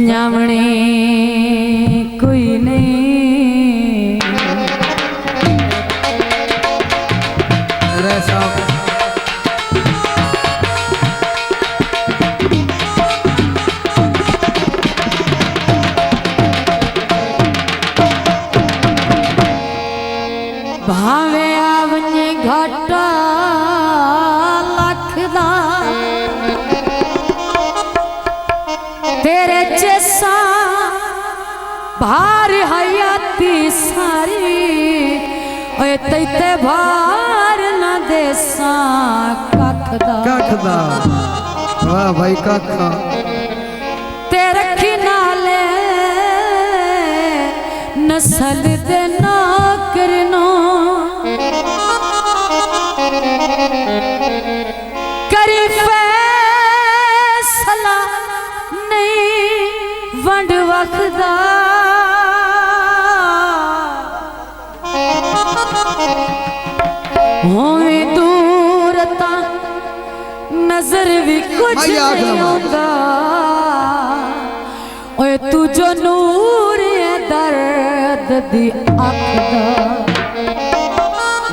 वन्यावणे कोई नहीं भावे आवने घाटा लखदा तेरे जैसा भार हयाती सारी ओए तैते भार न देसा कखदा वाह भाई कखा तेरे किनाले नस्ल दे ना करनो करी फैसला नहीं वंड वखदा होए दूर ता नजर भी कुछ नहीं होता ओए तू जो नूर है दर्द दी आखदा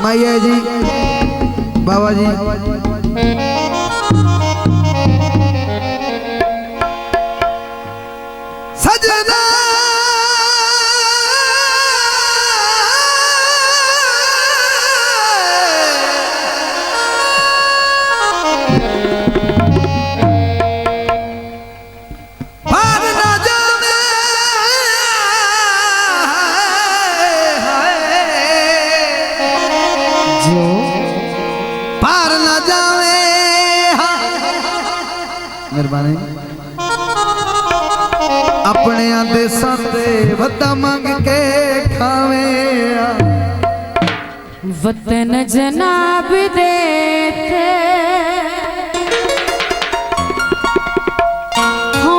मैया जी बाबा जी सजना मेहरबानी अपने देशों से वता मंग के खावे वतन जनाब देते हो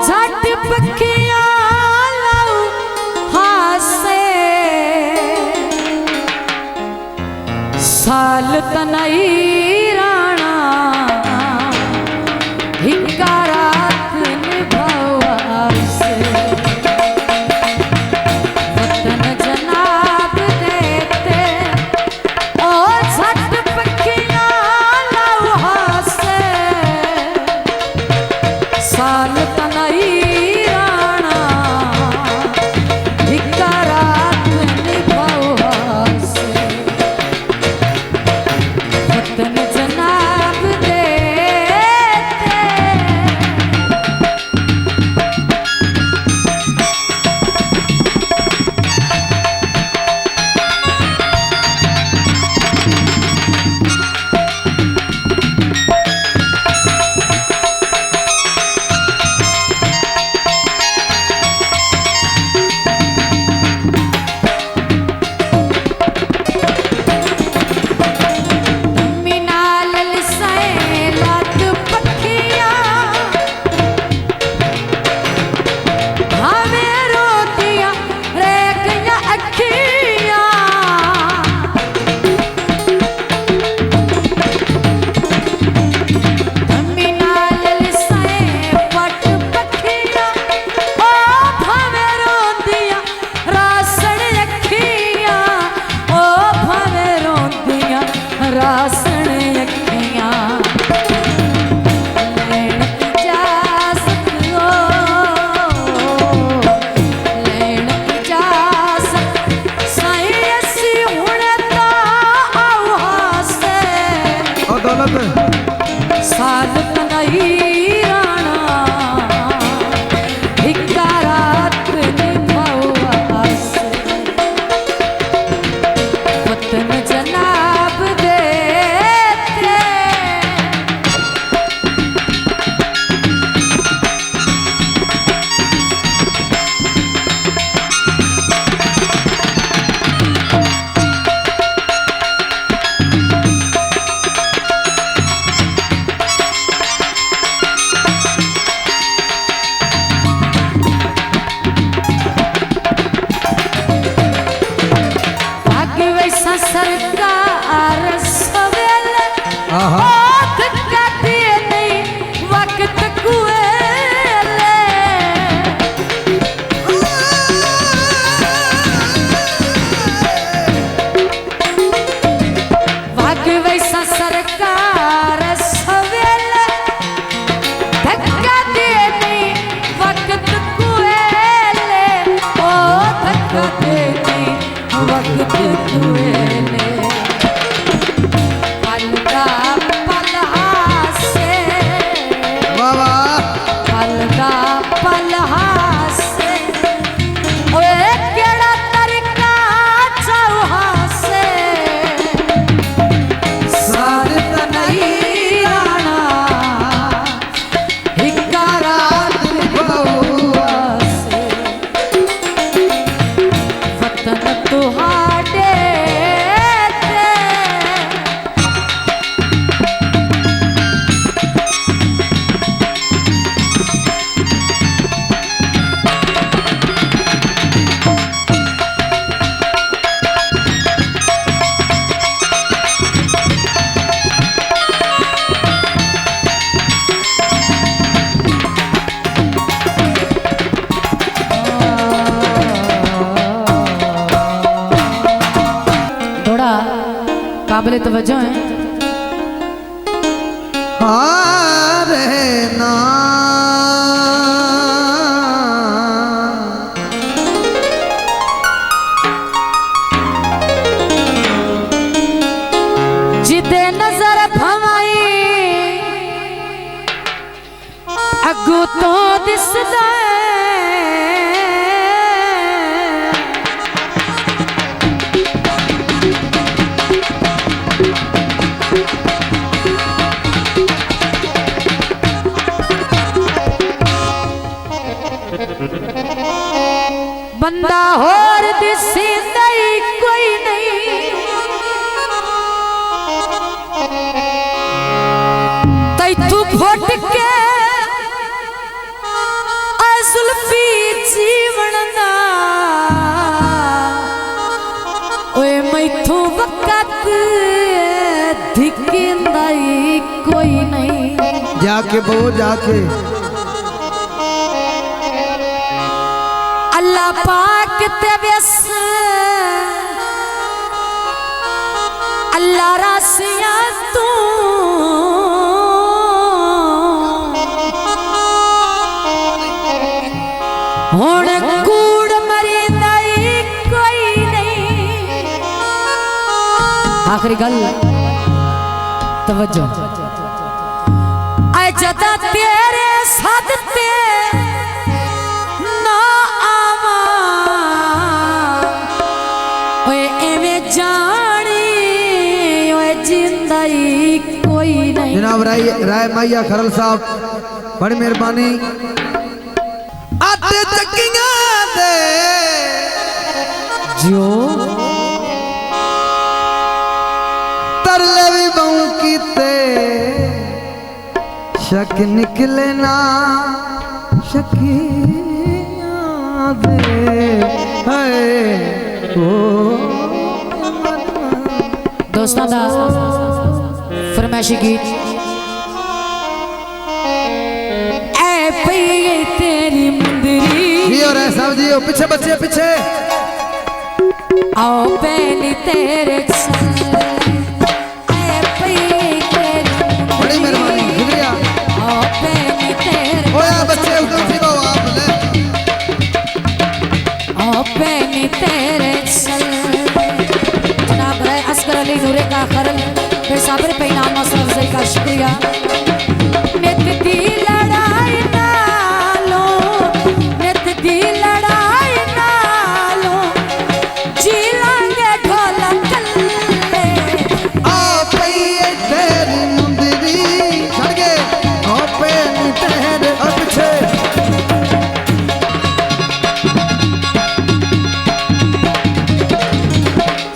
झट पखिया लाऊ हासे साल तनई राणा हिंकारात निभावा से वतन जनाब देते ओ झट पखिया लौहा से साल तनई राणा हिंकारात निभावा से वतन जनाब रासण अखियां लैण इजाजत हो लैण इजाजत साईं असी हुण तां आओ हासे साल तनई राणा हिक्का रात निभावा से वतन जनाब सरकार सवेले धक्का दिए नहीं वक्त कुएले तवज्जो है। हारे ना जिदे नजर भवाई अगू तो दिसदा बंदा होर दिसदा कोई नहीं, तई तू घोट के जुल्फी जीवन दा ओए मैथू वक़्त धिकिंदा कोई नहीं। जाके बो जाके अल्लाह पाक ते व्यस अल्लाह रासिया तू हुण कूड़ मरीदा कोई नहीं। आखिरी गल तवज्जो जदा तेरे सदते ना आवा ओए एवें जानी ओए जिंदा कोई नहीं। जनाब राय माइया खरल साहब बड़ी मेहरबानी। आते चक्कियां दे जो तरले भी बहु कीते शक निकले ना शकियां दे हाय ओ दोस्तों दा फरमाइशी गीत ऐ पई तेरी मुंदरी जी और साहब जी पीछे बच्चे पीछे आओ पहली तेरे बड़ी मेहरबानी शुक्रिया। आओ पहली तेरे ओए बच्चे उधर से बाबू आप ले आओ पहली तेरे जनाब राय असगर अली नूरे का खरल फिर साबिर पे इनाम मौसम अफजाई का शुक्रिया। नित दी लड़ाई नालो नित दी लड़ाई नालो जी लांगे ढोलक ले आ पई तेरी मुंदरी चढ़ गए आ पे तेरे अच्छे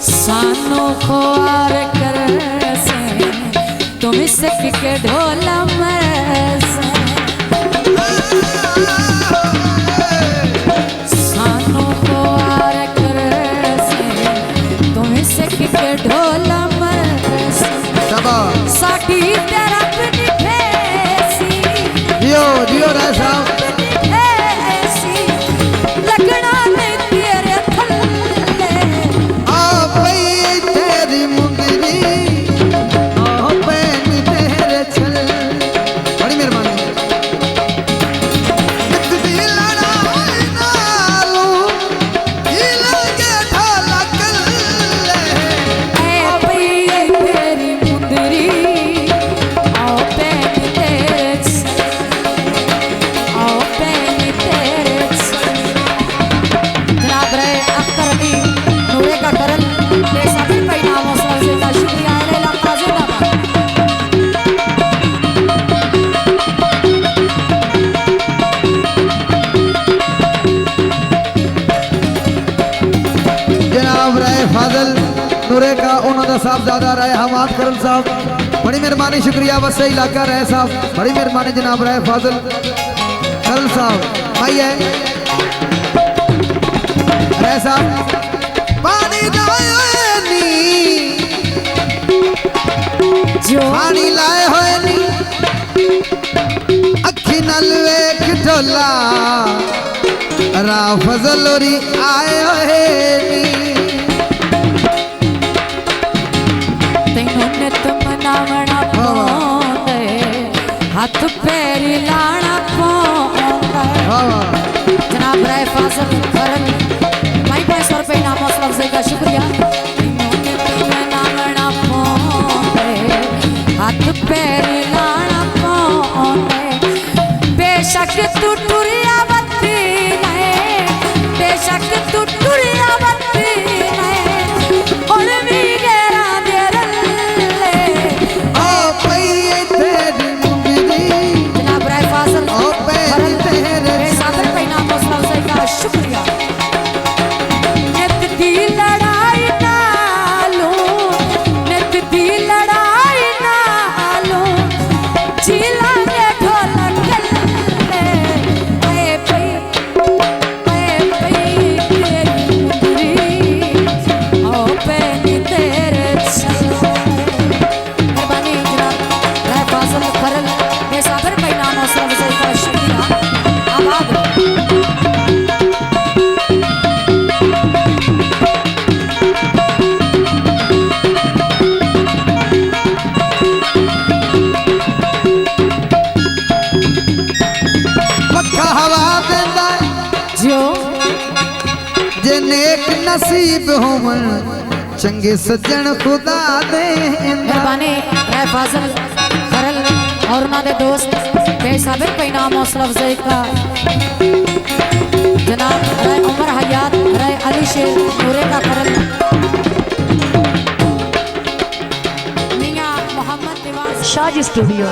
सानो ख्वार कर से तुम सिख के ढोल मरसे सानो ख्वार कर से तुम सिख के ढोल मरसे साडी तेरा अपनी ठेसी जियो जियो राय साहब ठेसी लगना नहीं तेरे थल्ले आ पई तेरी मुंदरी आ पे तेरे छल बड़ी मेहरबानी। दी लड़ाई नालो ई लगे ढोलक ले ऐ पई तेरी मुंदरी आओ पैन तेरे आओ पैन तेरे जनाब रहे अख्तर अली नूरे का करल मेरे साथी पे नाम हौसला से का शुक्रिया है इलाका जिंदाबाद। जनाब राय फाजल नूरे का उन्होंने साहब ज्यादा राय हमाद करल साहब बड़ी मेहरबानी शुक्रिया। बस से इलाका राय साहब बड़ी मेहरबानी। जनाब राय फाजल करल साहब भाई है राय साहब पानी लाए नी जो पानी लाए होए नी अखी नल वेख ढोला रा फजल ओरी आए होए नी तेनू हथ पैरी लाना पौंदा वाह वाह जनाब राय फाजल खरल भाई 500 रुपये नाम हौसला अफजाई का शुक्रिया नामना पौंदे हथ पैरी लाना पौंदे बेशक तू टुरिया बत्ती नहीं बेशक तू टुरिया बत्ती नहीं और भी गेरा दे रल्ले ओ पई तेरी मुंगरी जनाब राय फाजल ओ पई तेरे सागर पे नाम हौसला अफजाई का शुक्रिया नित दी लड़ाई नालो नित दी लड़ाई नालो जिला के ढोलक गले ए पई तेरी मुंदरी ओ पे तेरे चलो मेहरबानी जनाब राय फाजल खरल ये सागर पे नाम हौसला अफजाई का शुक्रिया आबाद पक्का हवा देंदा जियो जे नेक नसीब होवन चंगे सज्जन खुदा देंदा मेहरबानी राय फाजल खरल और उन्होंने दोस्त बेसाबिर पे नाम हौसला अफजाई का जनाब राय उमर हयात राय अली शेर नूरे का खरल मियां मोहम्मद निवाज शाज स्टूडियो।